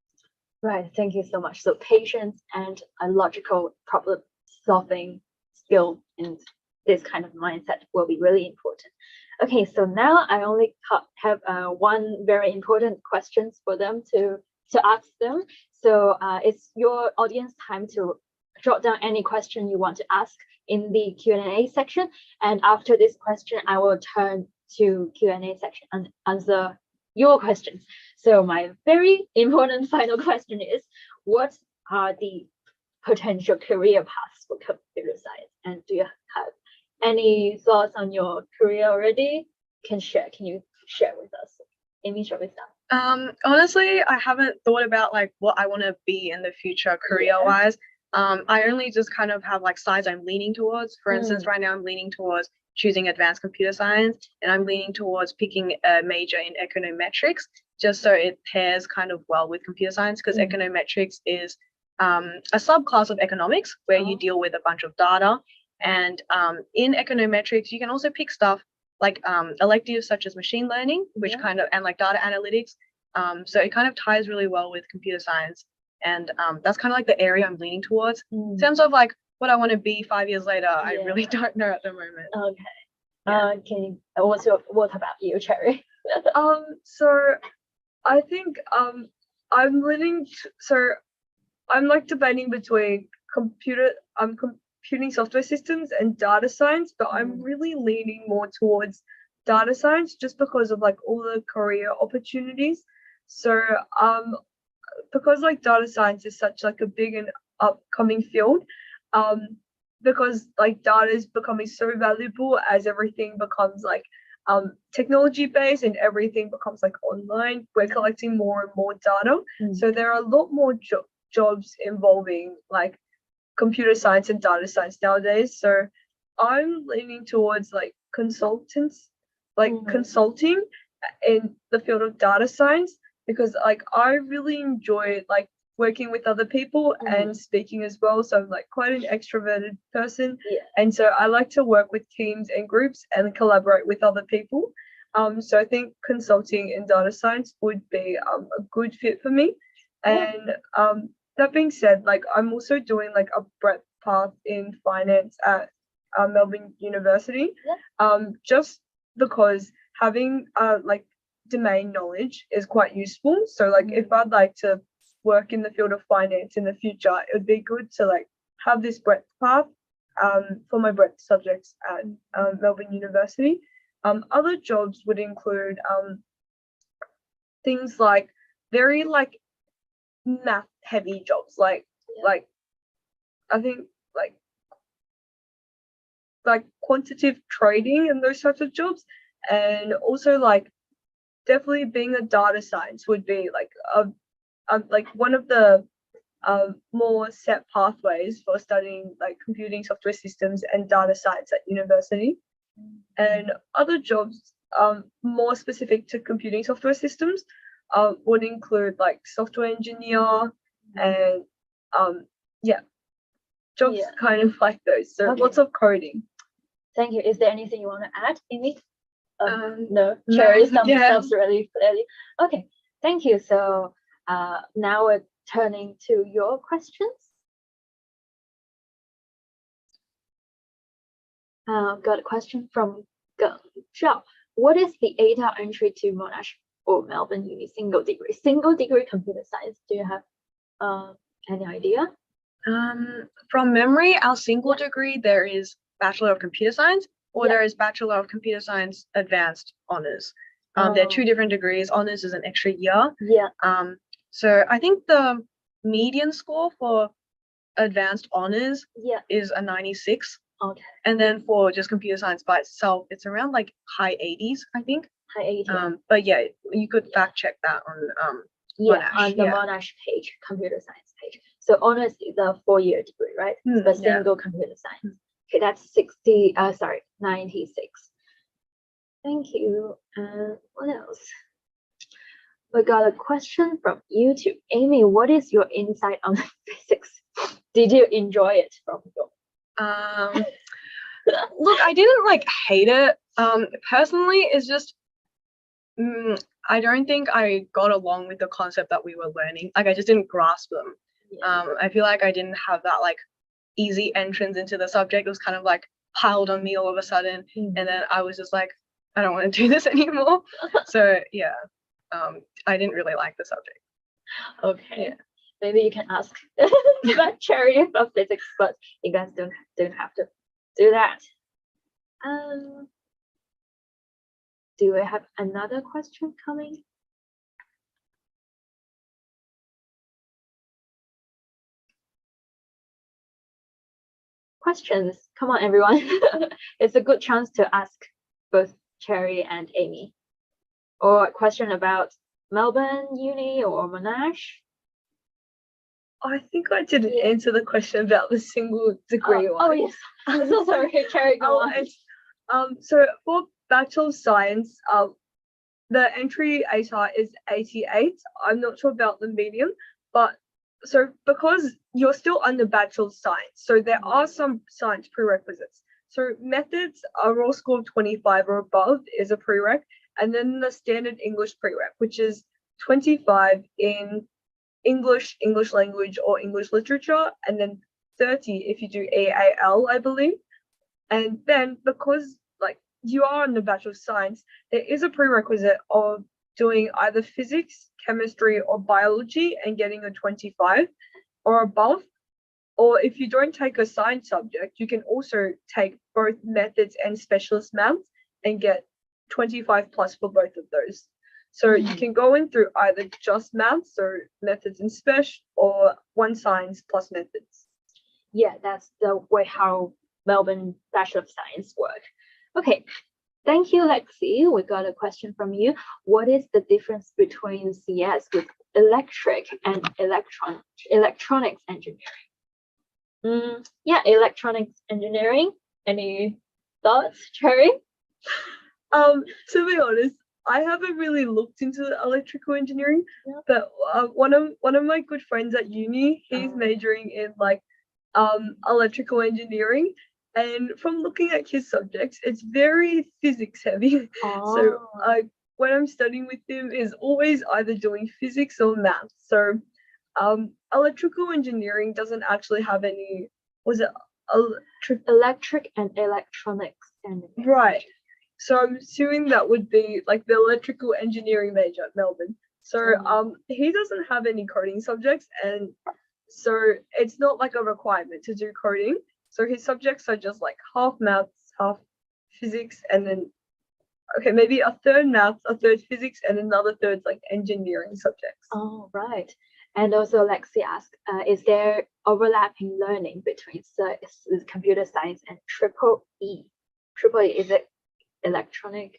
Right. Thank you so much. So patience and a logical problem solving skill and this kind of mindset will be really important. Okay, so now I only have one very important questions for them to ask them. So it's your audience time to jot down any question you want to ask in the Q&A section. And after this question, I will turn to Q&A section and answer your questions. So my very important final question is, what are the potential career paths for computer science? And do you have any thoughts on your career already? Can you share with us? Amy, shall we start? Honestly, I haven't thought about like what I want to be in the future career-wise. I only just kind of have like sides I'm leaning towards. For instance, right now I'm leaning towards choosing advanced computer science, and I'm leaning towards picking a major in econometrics, just so it pairs kind of well with computer science, because econometrics is a subclass of economics where you deal with a bunch of data. And in econometrics, you can also pick stuff like electives such as machine learning, which kind of, and like data analytics. So it kind of ties really well with computer science. And that's kind of like the area I'm leaning towards. In terms of like what I want to be 5 years later, I really don't know at the moment. Okay. What about you, Cherry? So I think I'm leaning so I'm like debating between computing software systems and data science, but I'm really leaning more towards data science just because of like all the career opportunities. So because like data science is such like a big and upcoming field, because like data is becoming so valuable as everything becomes like technology based and everything becomes like online, we're collecting more and more data. So there are a lot more jobs involving like computer science and data science nowadays. So I'm leaning towards like consultants, like consulting in the field of data science, because like I really enjoy like working with other people and speaking as well. So I'm like quite an extroverted person. And so I like to work with teams and groups and collaborate with other people. So I think consulting in data science would be a good fit for me. And that being said, like I'm also doing like a breadth path in finance at Melbourne University, just because having like domain knowledge is quite useful. So like if I'd like to work in the field of finance in the future, it would be good to like have this breadth path for my breadth subjects at Melbourne University. Other jobs would include things like very like math heavy jobs, like I think like quantitative trading and those types of jobs. And also like definitely being a data science would be like like one of the more set pathways for studying like computing software systems and data science at university. And other jobs more specific to computing software systems would include like software engineer and jobs kind of like those. So lots of coding. Thank you. Is there anything you want to add, Amy? No, Cherry sums really clearly. Okay, thank you. So now we're turning to your questions. Got a question from Geng Zhao. What is the ATAR entry to Monash or Melbourne Uni single degree? Single degree computer science. Do you have any idea? From memory, our single degree, there is Bachelor of Computer Science, or Yeah. there is Bachelor of Computer Science Advanced Honors. There are two different degrees. Honors is an extra year. Yeah. So I think the median score for Advanced Honors Yeah. is a 96. Okay. And then for just computer science by itself, it's around like high 80s, I think. High 80. But yeah, you could fact check that on Yeah, Monash, on the yeah. Monash page, computer science page. So honors is a 4-year degree, right? But yeah. single computer science. Okay, that's 96. Thank you. And what else? We got a question from YouTube. Amy, what is your insight on physics? Did you enjoy it from your? Look, I didn't like hate it. Personally, it's just I don't think I got along with the concept that we were learning. Like I just didn't grasp them. Yeah. I feel like I didn't have that like easy entrance into the subject. It was kind of like piled on me all of a sudden, and then I was just like, I don't want to do this anymore. So yeah, I didn't really like the subject. Okay. Yeah. Maybe you can ask about Cherry about physics, but you guys don't have to do that. Do we have another question coming? Questions, come on everyone. It's a good chance to ask both Cherry and Amy. Or a question about Melbourne Uni or Monash. I think I didn't answer the question about the single degree one. Oh yes, I'm so sorry, Cherry, go on. So for Bachelor of Science, the entry ATAR is 88. I'm not sure about the medium, but so because you're still under Bachelor of Science, so there are some science prerequisites. So methods are all score of 25 or above is a prereq, and then the standard English prereq, which is 25 in English, English language, or English literature, and then 30 if you do EAL, I believe. And then because like you are in the Bachelor of Science, there is a prerequisite of doing either physics, chemistry, or biology and getting a 25 or above. Or if you don't take a science subject, you can also take both methods and specialist maths and get 25 plus for both of those. So you can go in through either just maths or methods and spec, or one science plus methods. Yeah, that's the way how Melbourne Bachelor of Science work. Okay, thank you, Lexi. We got a question from you. What is the difference between CS with electric and electronics engineering? Yeah, electronics engineering. Any thoughts, Cherry? To be honest, I haven't really looked into electrical engineering, but one of my good friends at uni, he's majoring in like electrical engineering, and from looking at his subjects, it's very physics heavy. So when I'm studying with him, is always either doing physics or math. So electrical engineering doesn't actually have any. Was it electric and electronics engineering? Right. So I'm assuming that would be like the electrical engineering major at Melbourne. So he doesn't have any coding subjects, and so it's not like a requirement to do coding. So his subjects are just like half maths, half physics, and then maybe a third maths, a third physics, and another third like engineering subjects. Oh, right. And also Lexi asked, is there overlapping learning between computer science and triple E? Triple E, is it electronic?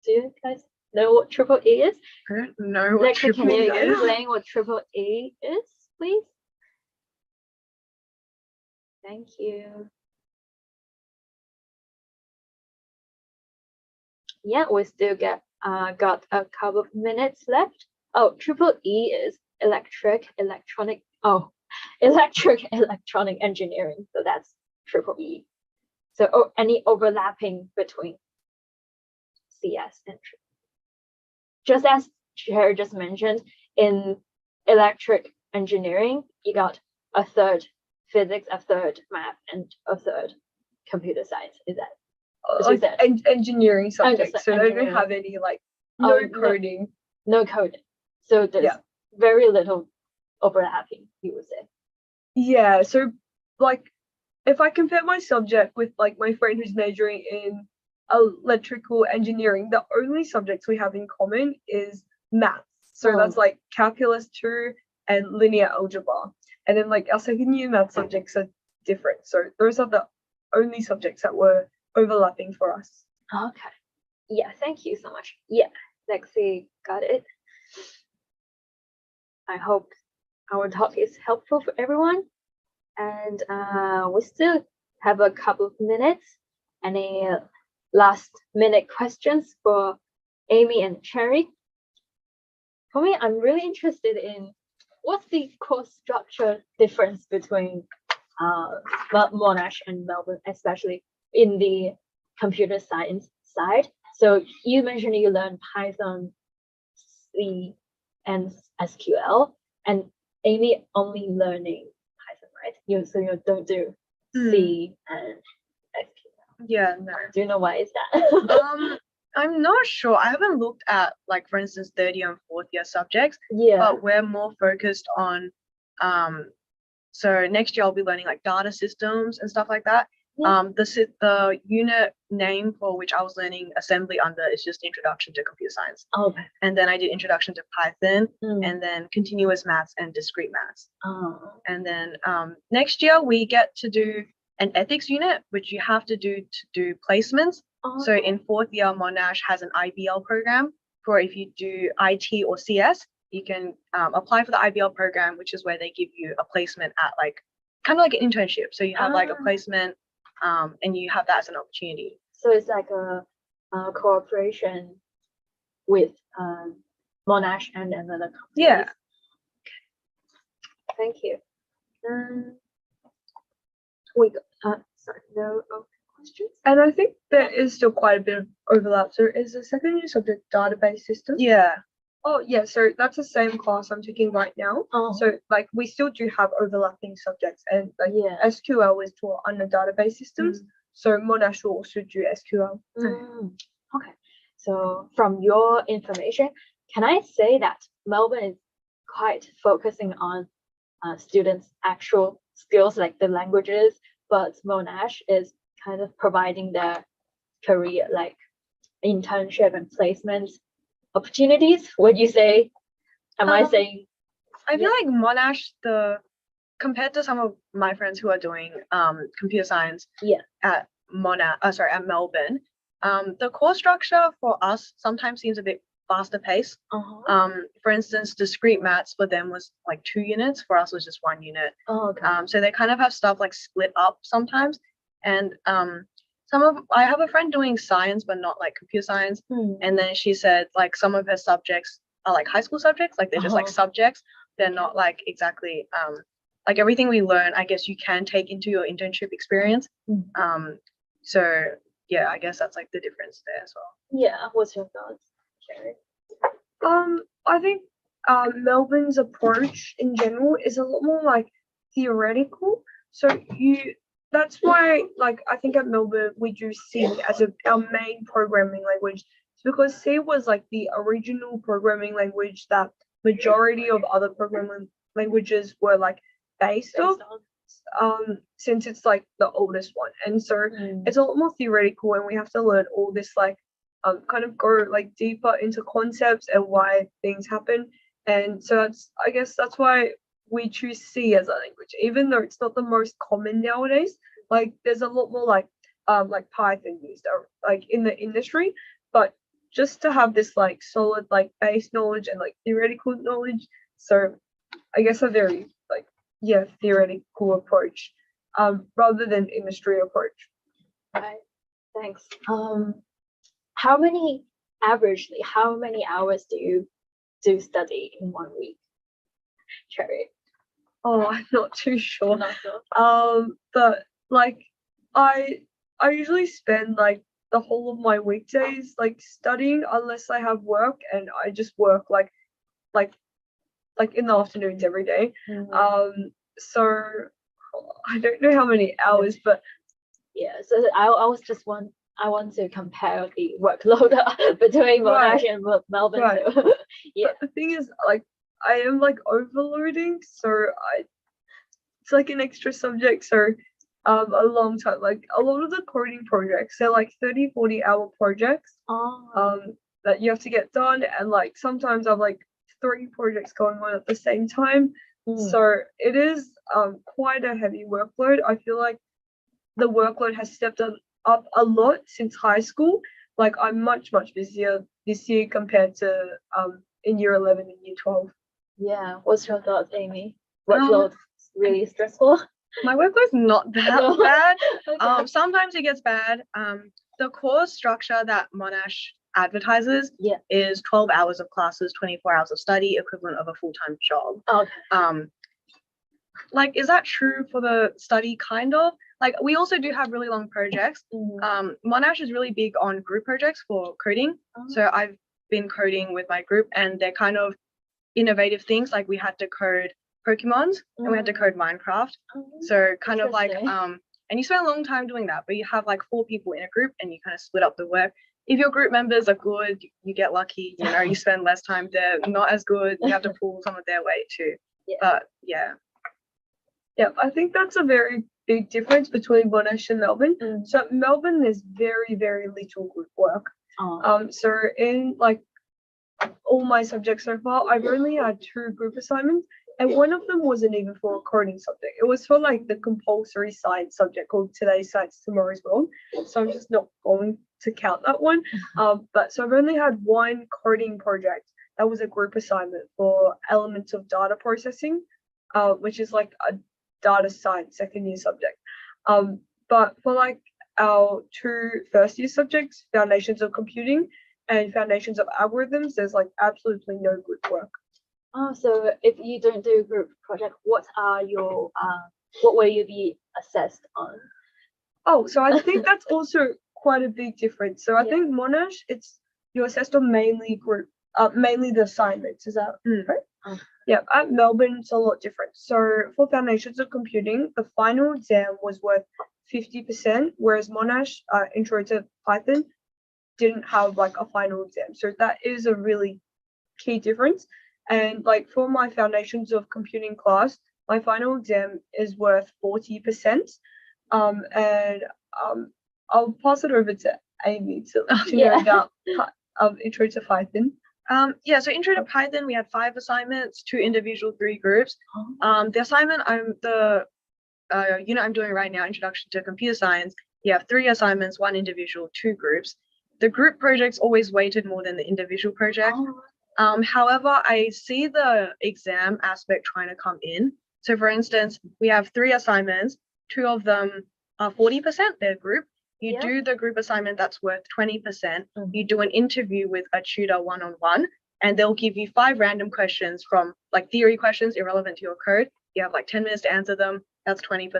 Do you guys know what triple E is? I don't know what Lexi, triple can E you is. explain what triple E is, please? Thank you. Yeah, we still got a couple of minutes left. Oh, triple E is electric electronic engineering. So that's triple E. So any overlapping between CS and triple. Just as Cher just mentioned, in electric engineering, you got a third physics, a third math, and a third computer science. Is that what you said? Engineering subjects, so they don't engineering. have any like Oh, no no. coding. No coding. So there's Yeah. very little overlapping, you would say. Yeah, so like if I compare my subject with like my friend who's majoring in electrical engineering, the only subjects we have in common is maths. So Oh. that's like calculus 2 and linear algebra. And then like our second year math subjects are different. So those are the only subjects that were overlapping for us. Okay. Yeah, thank you so much. Yeah, Lexi got it. I hope our talk is helpful for everyone. And we still have a couple of minutes. Any last minute questions for Amy and Cherry? For me, I'm really interested in what's the course structure difference between Monash and Melbourne, especially in the computer science side. So you mentioned you learned Python, C, and SQL, and Amy only learning Python, right? You don't do C and SQL. Yeah, no. Do you know why is that? I'm not sure. I haven't looked at, like, for instance, third year and fourth year subjects, Yeah. but we're more focused on, so next year I'll be learning like data systems and stuff like that. Yeah. The unit name for which I was learning assembly under is just Introduction to Computer Science. Okay. And then I did Introduction to Python, Mm. and then Continuous Maths and Discrete Maths. Oh. And then next year we get to do an ethics unit, which you have to do placements. So Okay. in fourth year, Monash has an IBL program for if you do IT or CS, you can apply for the IBL program, which is where they give you a placement at like kind of like an internship. So you have like a placement, and you have that as an opportunity. So it's like a cooperation with Monash and another company. Yeah. Thank you. We got, sorry, no questions. And I think there is still quite a bit of overlap. So is the second year subject database system? Yeah. Oh yeah, so that's the same class I'm taking right now. Oh. So like we still do have overlapping subjects, and like Yeah. SQL is taught under database systems. So Monash will also do SQL. Okay. So from your information, can I say that Melbourne is quite focusing on students' actual skills like the languages, but Monash is kind of providing their career like internship and placement opportunities? Would you say? Am I saying? I feel like Monash, compared to some of my friends who are doing computer science at Melbourne, the course structure for us sometimes seems a bit faster paced. For instance, discrete maths for them was like 2 units, for us was just 1 unit. Oh, okay. So they kind of have stuff like split up sometimes. And I have a friend doing science but not like computer science, and then she said like some of her subjects are like high school subjects, like they're just like subjects, they're not like exactly like everything we learn I guess you can take into your internship experience. So yeah, I guess that's like the difference there as well. Yeah, what's your thoughts, Sherry? I think Melbourne's approach in general is a lot more like theoretical. So that's why like I think at Melbourne we do C as our main programming language. It's because C was like the original programming language that majority of other programming languages were like based on. Since it's like the oldest one, and so it's a lot more theoretical, and we have to learn all this like kind of go like deeper into concepts and why things happen. And so I guess that's why we choose C as a language, even though it's not the most common nowadays. Like there's a lot more like Python used like in the industry, but just to have this like solid like base knowledge and like theoretical knowledge. So I guess a very like theoretical approach rather than industry approach. Right. Thanks. How many hours do you study in 1 week, Cherry? Oh, I'm not too sure. Not sure. But like I usually spend like the whole of my weekdays like studying unless I have work, and I just work like like in the afternoons every day. Mhm. So I don't know how many hours, but Yeah, so I was just I want to compare the workload between Monash and Melbourne. Right. So yeah. but the thing is, like, I am like overloading, so it's like an extra subject, so a long time. Like a lot of the coding projects, they're like 30-40 hour projects Oh. that you have to get done, and like sometimes I've like 3 projects going on at the same time. Mm. So it is quite a heavy workload. I feel like the workload has stepped up a lot since high school. Like I'm much busier this year compared to in year 11 and year 12. Yeah. What's your thoughts, Amy? Workload really stressful? My workload's not that No. bad. Okay. Sometimes it gets bad. The course structure that Monash advertises Yeah. is 12 hours of classes, 24 hours of study, equivalent of a full-time job. Okay. Like, is that true for the study? Kind of. Like, we also do have really long projects. Mhm. Monash is really big on group projects for coding. So I've been coding with my group, and they're kind of innovative things. Like we had to code Pokemons and we had to code Minecraft. So kind of like Interesting. and you spend a long time doing that, but you have like 4 people in a group and you kind of split up the work. If your group members are good, you get lucky, you know, you spend less time. They're not as good, you have to pull some of their weight too. Yeah. But yeah. Yeah, I think that's a very big difference between Monash and Melbourne. So Melbourne, there's very little group work. Oh. So in like all my subjects so far, I've only had 2 group assignments, and one of them wasn't even for a coding subject. It was for like the compulsory science subject called Today's Science, Tomorrow's World. So I'm just not going to count that one. But so I've only had 1 coding project that was a group assignment for elements of data processing, which is like a data science second year subject. But for like our 2 first year subjects, foundations of computing and foundations of algorithms, there's like absolutely no group work. Oh, so if you don't do a group project, what will you be assessed on? Oh, so I think that's also quite a big difference. So I think Monash, you're assessed on mainly the assignments. Is that right? Yeah, at Melbourne, it's a lot different. So for foundations of computing, the final exam was worth 50%, whereas Monash, Intro to Python, didn't have like a final exam. So that is a really key difference. And like for my foundations of computing class, my final exam is worth 40%. And I'll pass it over to Amy to know about Intro to Python. So Intro to Python, we had 5 assignments, 2 individual, 3 groups. The assignment I'm doing right now, Introduction to Computer Science, you have 3 assignments, 1 individual, 2 groups. The group project's always weighted more than the individual project. However, I see the exam aspect trying to come in. So for instance, we have 3 assignments, 2 of them are 40%, they're group. You do the group assignment that's worth 20%. You do an interview with a tutor one-on-one, and they'll give you 5 random questions from like theory questions irrelevant to your code. You have like 10 minutes to answer them. That's 20%.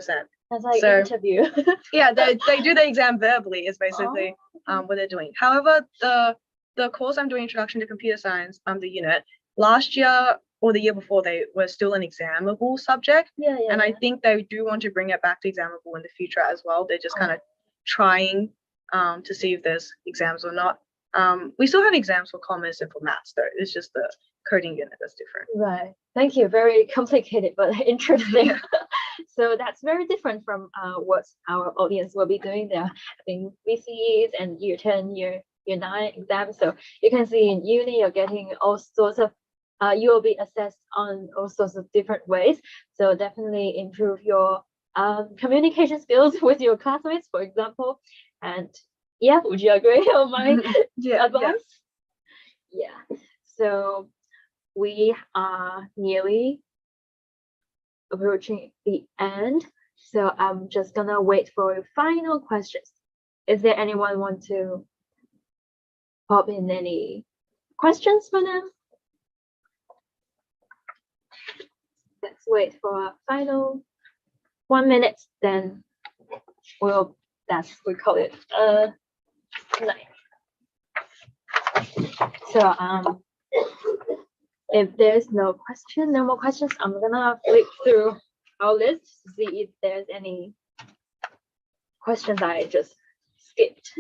That's like an interview. Yeah, they do the exam verbally is basically what they're doing. However, the course I'm doing, Introduction to Computer Science, the unit, last year or the year before, they were still an examable subject. And I think they do want to bring it back to examable in the future as well. They're just kind of trying to see if there's exams or not. We still have exams for commerce and for maths, though. It's just the coding unit that's different. Right. Thank you. Very complicated, but interesting. So that's very different from what our audience will be doing. They're having VCEs and year 10, year 9 exams. So you can see in uni, you're getting all sorts of, you will be assessed on all sorts of different ways. So definitely improve your communication skills with your classmates, for example. And yeah, would you agree on my advice? Yeah. So we are nearly approaching the end. So I'm just gonna wait for final questions. Is there anyone want to pop in any questions for now? Let's wait for a final 1 minute, then we call it night. So if there's no more questions, I'm gonna flip through our list to see if there's any questions I just skipped.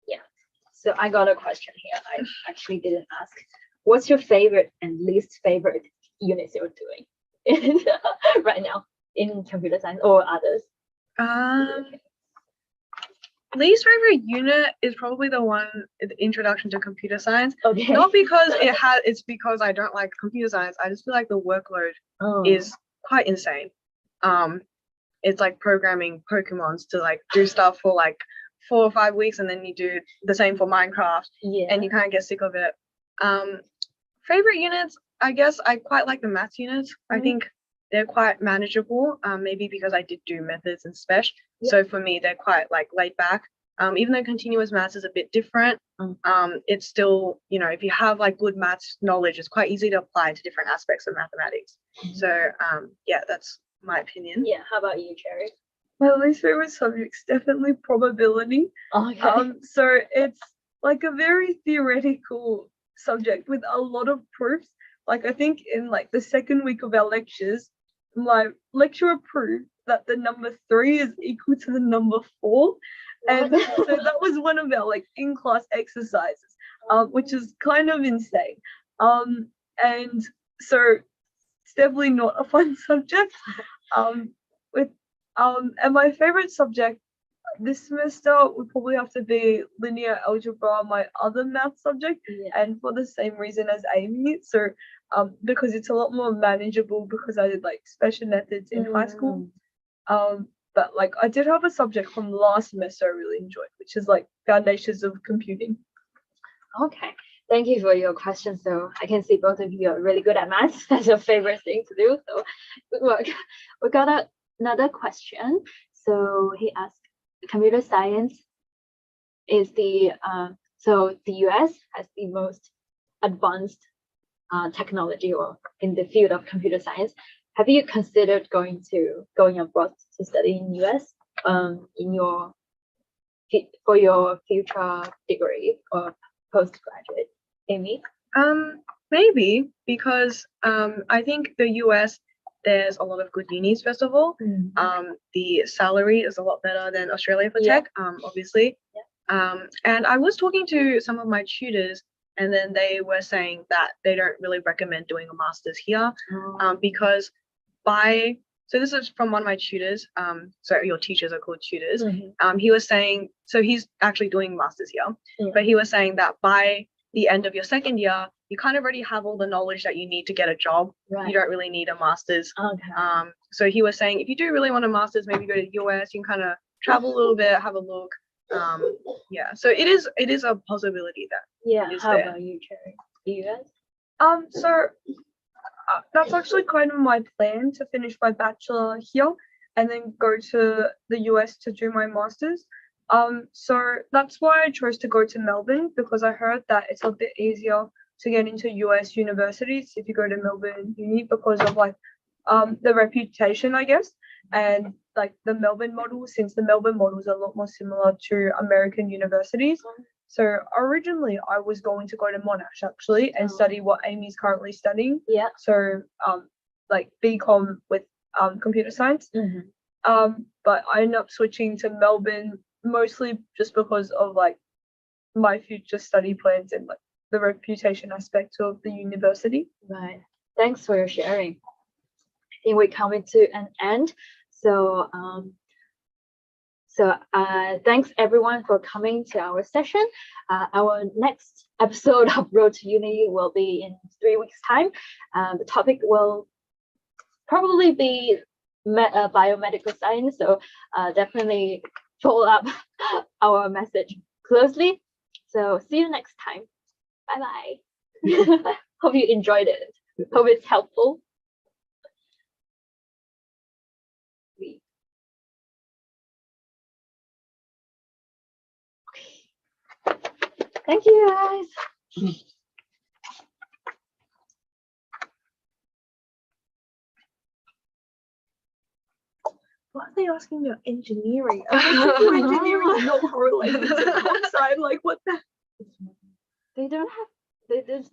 Yeah, so I got a question here. I actually didn't ask. What's your favorite and least favorite units you're doing right now in computer science or others? Least favorite unit is probably the one, the introduction to computer science. Okay. Not because it's because I don't like computer science. I just feel like the workload is quite insane. It's like programming Pokemons to like do stuff for like 4 or 5 weeks, and then you do the same for Minecraft, and you kind of get sick of it. Favorite units, I guess I quite like the maths units. I think they're quite manageable, maybe because I did do methods and spec. So for me, they're quite like laid back. Even though continuous maths is a bit different, it's still, you know, if you have like good maths knowledge, it's quite easy to apply to different aspects of mathematics. So yeah, that's my opinion. Yeah, how about you, Cherry? My least favorite subject's definitely probability. Okay. So it's like a very theoretical subject with a lot of proofs. Like I think in like the second week of our lectures, my lecturer proved that the number 3 is equal to the number 4. And so that was one of our like in-class exercises, which is kind of insane. And so it's definitely not a fun subject. And my favorite subject this semester would probably have to be linear algebra, my other math subject, and for the same reason as Amy. So because it's a lot more manageable because I did like special methods in high school. But like I did have a subject from last semester I really enjoyed, which is like foundations of computing. Okay, thank you for your question. So I can see both of you are really good at maths. That's your favorite thing to do. So good work. We got another question. So he asked, computer science is the so the US has the most advanced technology or in the field of computer science. Have you considered going abroad to study in US for your future degree or postgraduate, Amy? Maybe because I think the US, there's a lot of good unis, first of all. The salary is a lot better than Australia for tech, obviously. And I was talking to some of my tutors, and then they were saying that they don't really recommend doing a master's here, because so this is from one of my tutors, so your teachers are called tutors. He was saying, so he's actually doing masters here, but he was saying that by the end of your second year, you kind of already have all the knowledge that you need to get a job. You don't really need a master's. So he was saying, if you do really want a master's, maybe go to the US, you can kind of travel a little bit, have a look. Yeah, so it is a possibility that how about you, Cherry? US? So that's actually kind of my plan, to finish my bachelor here and then go to the US to do my master's. So that's why I chose to go to Melbourne, because I heard that it's a bit easier to get into US universities if you go to Melbourne Uni, because of like the reputation, I guess, and like the Melbourne model, since the Melbourne model is a lot more similar to American universities. So originally I was going to go to Monash actually and study what Amy's currently studying. So like BCom with computer science. But I ended up switching to Melbourne mostly just because of like my future study plans and like the reputation aspect of the university. Right. Thanks for your sharing. I think we're coming to an end. So thanks everyone for coming to our session. Our next episode of Road to Uni will be in 3 weeks' time. The topic will probably be biomedical science. So definitely follow up our message closely. So see you next time. Bye-bye. Hope you enjoyed it. Hope it's helpful. Thank you guys. what are they asking about engineering? Engineering is not correlated to comp sci. I'm like, what the? They don't have. They just